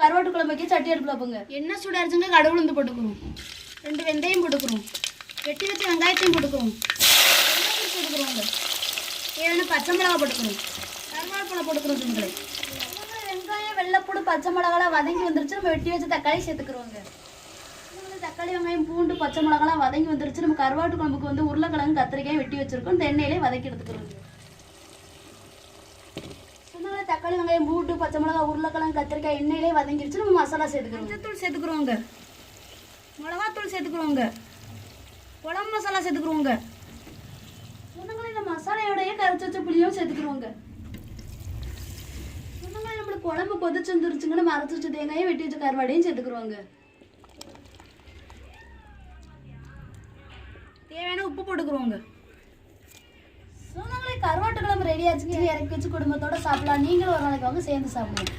கருவாட்டு குழம்பு வைக்க சட்டி அடுப்பில் வைப்போங்க. எண்ணெய் சூடாச்சுங்க, கடுகு உளுந்து போட்டுக்கிறோம். 2 வெந்தயம் போட்டுக்கிறோம். வெட்டி வச்ச வெங்காயத்தையும் போட்டுக்கிறோம். போட்டுக்கிறோங்க. தேவையான பச்சை மிளகா போட்டுக்கிறோம். கருவேப்பிலை போட்டுக்கிறோம். துண்டுகளை வெங்காயம் வெள்ளைப்பூடு பச்சை மிளகாலாம் வதங்கி வந்துருச்சு. நம்ம வெட்டி வச்ச தக்காளி சேர்த்துக்கிறோங்க. தக்காளி வெங்காயம் பூண்டு பச்சை மிளகாலாம் வதங்கி வந்துருச்சு. நம்ம கருவாட்டு குழம்புக்கு வந்து உருளைக்கிழங்கு கத்திரிக்காய் வெட்டி வச்சிருக்கோம். இந்த எண்ணெயிலே வதக்கி எடுத்துக்கிறோங்க. தக்காளி வெங்காயம் பூண்டு பச்சை மிளகா உருளைக்கிழங்கு கத்திரிக்காய் எண்ணெயிலே வதங்கிருச்சு. நம்ம மசாலா சேர்த்துக்கிறோம். மஞ்சத்தூள் சேர்த்துக்கிறோங்க. மிளகாத்தூள் சேர்த்துக்கிறோங்க. குழம்பு மசாலா சேர்த்துக்கிறோங்க. சொந்தங்களே இந்த மசாலையோடய கரைச்சி வச்ச புளியும் சேர்த்துக்கிறோங்க. சொந்தங்களே நம்மளுக்கு குழம்பு கொதிச்சு வந்துருச்சுங்க. நம்ம அரைச்சி வச்ச தேங்காயும் வெட்டி வச்ச கருவாடையும் சேர்த்துக்கிறோங்க. தேவையான உப்பு போட்டுக்கிறோங்க. சொந்தங்களே கருவாட்டு குழம்பு ரெடி ஆச்சுங்க. இறக்கி வச்சு குடும்பத்தோட சாப்பிடலாம். நீங்களும் ஒரு நாளைக்கு வாங்க சேர்ந்து சாப்பிடுங்க.